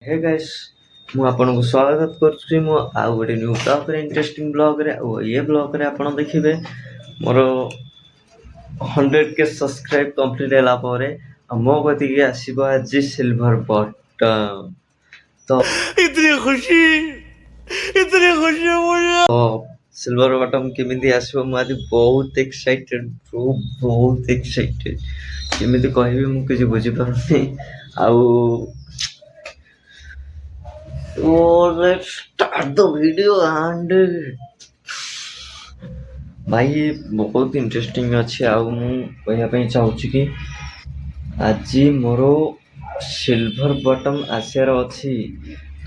Hey guys ମୁଁ ଆପଣଙ୍କୁ ସ୍ୱାଗତ କରୁଛି ମୁଁ ଆଉ ଗୋଟେ ନ୍ୟୁ ବ୍ଲଗରେ ଇଣ୍ଟରେଷ୍ଟିଂ ବ୍ଲଗରେ ଆଉ ଏ ବ୍ଲଗରେ ଆପଣ ଦେଖିବେ ମୋର 100K ସବସ୍କ୍ରାଇବ୍ କମ୍ପ୍ଲିଟ୍ ହେଲା ପରେ ଆଉ ମୋ କତିକି ଆସିବ ଆଜି ସିଲଭର ବଟମ୍ ତ इतनी खुशी मुझे तो सिल्वर बटन केमिति आसीबो मु आदि बहुत एक्साइटेड बहुत एक्साइटेड केमिति कहबी मु किछ बुझी पारुनी आउ So let's start the video and भाई बहुत इंटरेस्टिंग अच्छी आउ मु कहया पई चाहूची कि आज मोर सिल्वर बटन आसियार अछि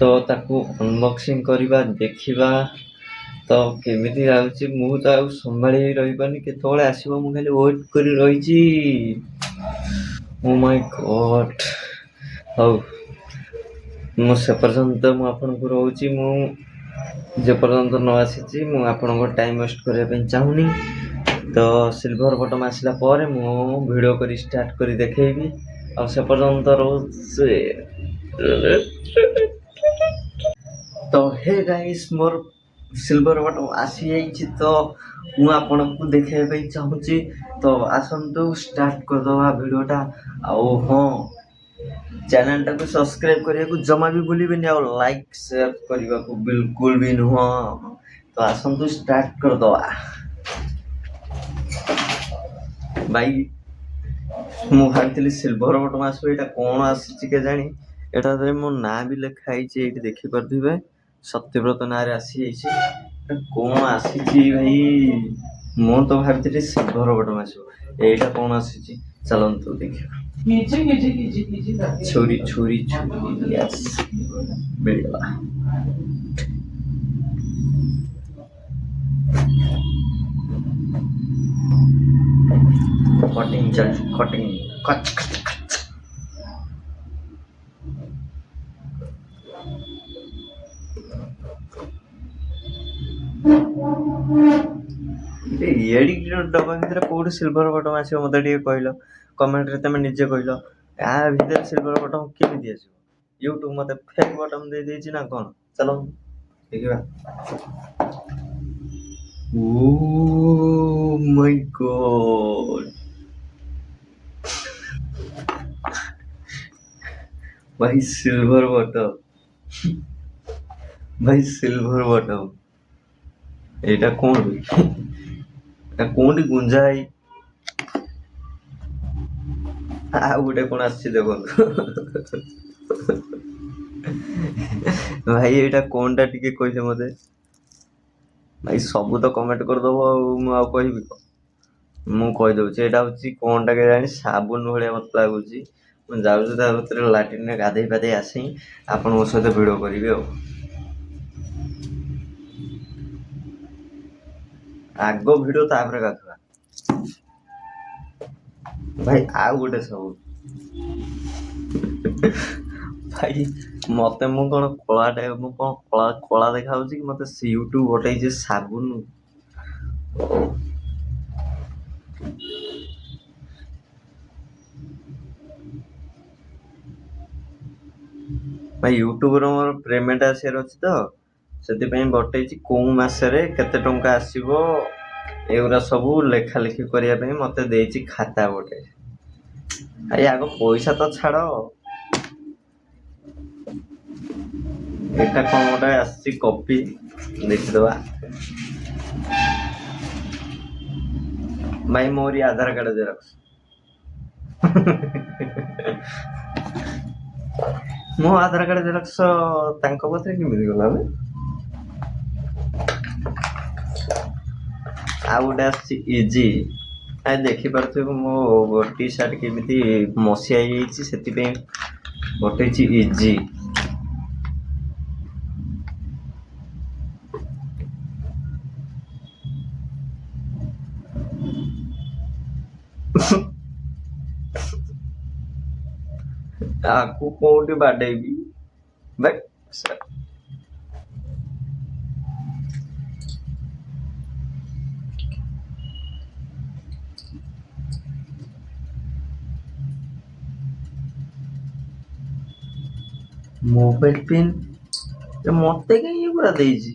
तो ताकू अनबॉक्सिंग करबा देखिबा तो केमिति लाଗୁଛି ମୁଁ ତ ଆଉ ସମ୍ଭାଳି ରହିବାନି କେତେବେଳେ ଆସିବ ମୁଁ ଖାଲି ୱେଟ୍ କରି ରହିଛି ଓ ମାଇ ଗॉड ହଉ ମୁଁ ସେ ପର୍ଯ୍ୟନ୍ତ ମୁଁ ଆପଣଙ୍କୁ ରହୁଛି ମୁଁ जे पर्यंत न आसी मु आपनको टाइम वेस्ट କରିବା ପାଇଁ ଚାହୁନି ତ ସିଲଭର ବଟମ ଆସିଲା ପରେ ମୁଁ ଭିडियो କରି स्टार्ट କରି ଦେଖେଇବି ଆଉ ସେ ପର୍ଯ୍ୟନ୍ତ ରହୁଛି तो हे गाइस मोर सिल्वर बटन आसी जाइछि तो मु आपनको देखैया ପାଇଁ ଚାହୁଛି तो आसंतु स्टार्ट कर दवा वीडियोटा आउ हां चैनल टाको सब्सक्राइब करिया को जमा भी भूलिबेनी और लाइक शेयर करिया को बिल्कुल भी नुह तो आसंतु स्टार्ट कर दवा भाई मु भाबथिली सिल्वर बटन आसो एटा कोन आसी के जानी एटा रे मो ना भी लिखा आइछि एटी देखि परदिबे सत्यव्रत ना रे आसी आइछि कोन आसी भाई मु तो भाबथिली सिल्वर बटन आसो एटा कोन आसी चलंतु देखियो छुरी छुरी छुरी यस मिलला कटिंग चल cutting cut cut cut edit डबा भीतर कोड सिल्वर बटन आसीबो मते टिके कहलो कमेंट रे तमे निजे कहलो आ भीतर सिल्वर बटन केमि दिया छ YouTube मते फेक बटन दे देछि ना कोन चलो देखिबा ओ माय गॉड भाई सिल्वर बटन भाई सिल्वर बटन एटा कोन एटा कोंडी गुंजाई आ गुटे कोन आछि देखो भाई एटा कोनटा टिके कहले मते भाई सब तो कमेंट कर दबो मु आ कहबी मु कह दउ छी एटा होची कोनटा के जानी साबुन भलिया मत लागुची मु जाउ ता भीतर लैट्रिन में गाधै पाधै आसी आपन ओ सहित वीडियो करिवे हो आगो वीडियो तापरे गाथवा भाई आ गुटे सब भाई मते मु कोन कोला टाइप मु कोन कोला कोला देखाउ छी कि मते यूट्यूब बटै जे साबुन भाई यूट्यूब रो मोर पेमेंट आसेर अछि तो सेति पई बटै छी को मासरे केते टंका आसीबो एउरा सब लेखा लेखी करिया पई मते देछि खाता बटे अरे आगो पैसा तो छाड़ो एटा कोन गोटा आसी कॉपी देखि दवा भाई मोरी आधार कार्ड जेरक्स मो आधार कार्ड जेरक्स तांको पत्रे कि मिल गला बे आ गोटे आसी इजी आ देखि परथे मो टी शर्ट केमिति मसिया आइछि सेति पे बटै छी इजी आकु कोंटी बाडेबी बट ମୋବାଇଲ ପିନ୍ ମତେ କାହିଁ ଇଏ ପୁରା ଦେଇଛି।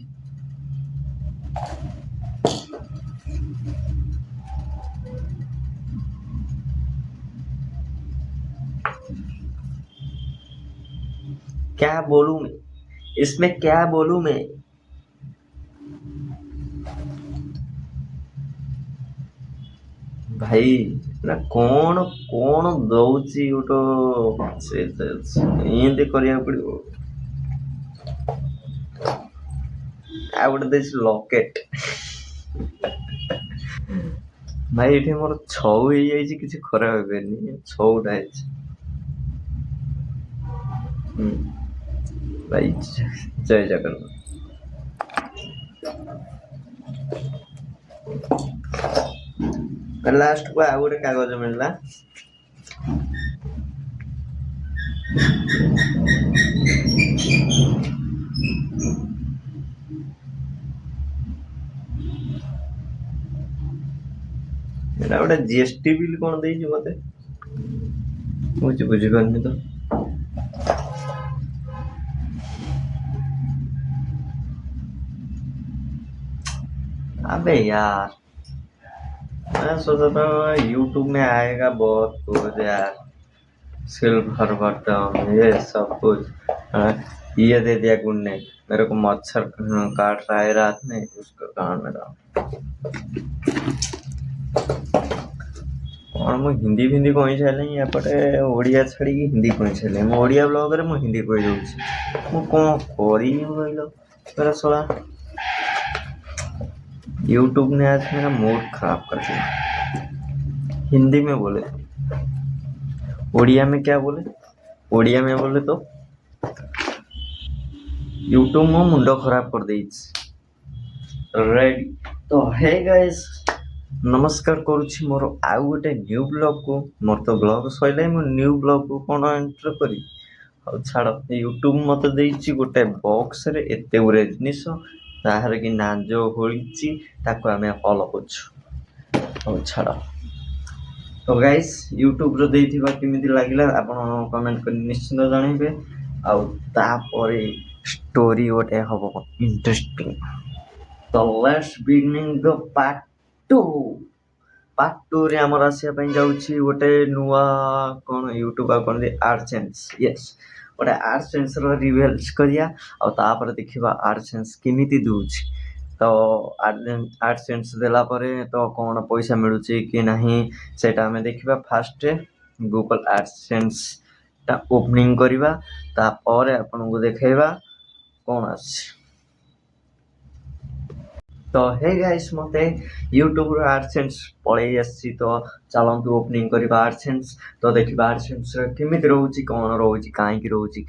क्या बोलूं मैं, इसमें क्या बोलूं मैं। ଭାଇ ନା କଣ କଣ ଦଉଛି ଗୋଟେ ଏମିତି କରିବାକୁ ପଡିବ। ଆଉ ଗୋଟେ ଦେଇଛି ଲକେଟ। ଭାଇ ଏଠି ମୋର ଛଉ ହେଇଯାଇଛି, କିଛି ଖରାପ ହେବେନି, ଛଉଟା ହେଇଛି। ଭାଇ ଜୟ ଜଗନ୍ନାଥ। ଲାଷ୍ଟକୁ ଆଉ ଗୋଟେ କାଗଜ ମିଳିଲା। ଏଟା ଗୋଟେ ଜିଏସଟି ବିଲ୍ କଣ ଦେଇଛି ମତେ, ବୁଝିପାରୁନି ତ। अबे यार मैं सोचा था यूट्यूब में आएगा बहुत कुछ यार, सिल्वर बटन ये सब कुछ। ये दे दिया गुड ने, मेरे को मच्छर काट रहा है रात में, उसका काम मेरा। और ମୁଁ ହିନ୍ଦୀ ଫିନ୍ଦି କହି ସାରିଲିଣି, ଏପଟେ ଓଡ଼ିଆ ଛାଡ଼ିକି ହିନ୍ଦୀ କହି ସାରିଲିଣି। ମୁଁ ଓଡ଼ିଆ ବ୍ଲଗରେ ମୁଁ ହିନ୍ଦୀ କହିଦେଉଛି। ମୁଁ କ'ଣ କରିବି କହିଲ, मेरा साला यूट्यूब ने आज मेरा मूड खराब कर दिया। हिंदी में बोले, उड़िया में क्या बोले, उड़िया में बोले तो यूट्यूब मो मुंडो खराब कर देइछ। रेडी तो हे गाइस, नमस्कार करुछि मोर आउ गोटे न्यू ब्लॉग को। मोर तो ब्लॉग सइले, मो न्यू ब्लॉग को कोन एंटर करी। और छाड़, यूट्यूब मते देइछि गोटे बॉक्स रे एते गुरे जिनिस, ताहार कि नांजो होइछि, ताको आमे फॉलो करछु। और छाड़, तो गाइस यूट्यूब रो देइथिबा केमिति लागिला आपण कमेंट कर निश्चित जणाइबे। आउ तापरे स्टोरी गोटे हबो इंटरेस्टिंग। तो let's beginning the part 2। Part 2 रे हमर आसिया पई जाउछि गोटे नुवा कोन यूट्यूब कोन एडसेंस। यस, गोटे एडसेंस रो रिवील्स करिया, और तापर देखिबा एडसेंस केमिति दूछि। तो एडसेंस देला परे तो कोन पैसा मिलुछि कि नाही सेटा हमें देखिबा। फास्ट गूगल एडसेंस ता ओपनिंग करिबा, तापर आपन को देखेबा कोन आछि। तो हे गाइस, मते यूट्यूब रो एडसेंस पळे आछि, तो चलंतु ओपनिंग करिबा एडसेंस। तो देखिबा एडसेंस केमिति रहउछि, कोन रहउछि, काहे कि रहउछि,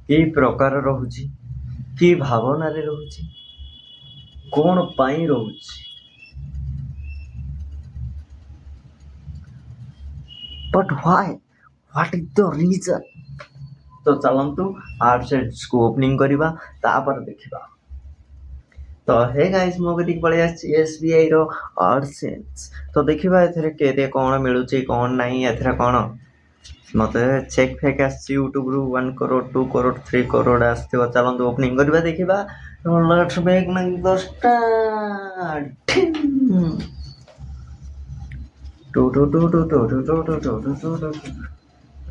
की प्रकार रहउछि, की भावना रे रहउछि, कोन पाई रहउछि, but why, what is the reason. तो चलंतु एडसेंस को ओपनिंग करिबा, तापर देखिबा। तो हे गाइस, मो कति पळे आछि एसबीआई रो एडसेंस। तो देखिबा एथरे केते कोन मिलुछि, कोन नाही, एथरे कोन मते चेक फेक आछि यूट्यूब रू 1 करोड़ 2 करोड़ 3 करोड़ आस्थिबा। चलंतु ओपनिंग करिबा, देखिबा। Let's begin the start. Two two two two two two two two two two two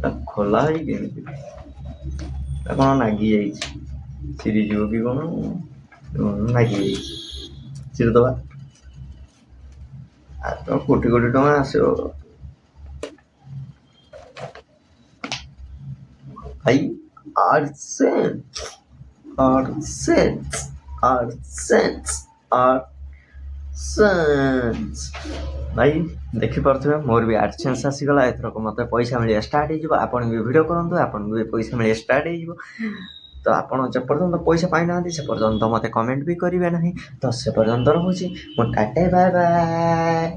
two खोला ही केमिति कोन नागी जाइछि, सिरी जीव कि कोन नागी जाइछि। सिर दबा, आ तो कोटी कोटी टका आसियो भाई। एडसेंस एडसेंस एडसेंस एडसेंस भाई देखि पारथबे, मोर भी एडसेंस आसीगला। एथरक मते पैसा मिलिया स्टार्ट हेजिबो। आपण भी वीडियो करंतु, आपण भी पैसा मिलिया स्टार्ट हेजिबो। तो आपण जे पर्यंत पैसा पाइ नांती से पर्यंत मते कमेंट भी करिवे नाही। तो से पर्यंत रहूची, मो टाटा बाय बाय।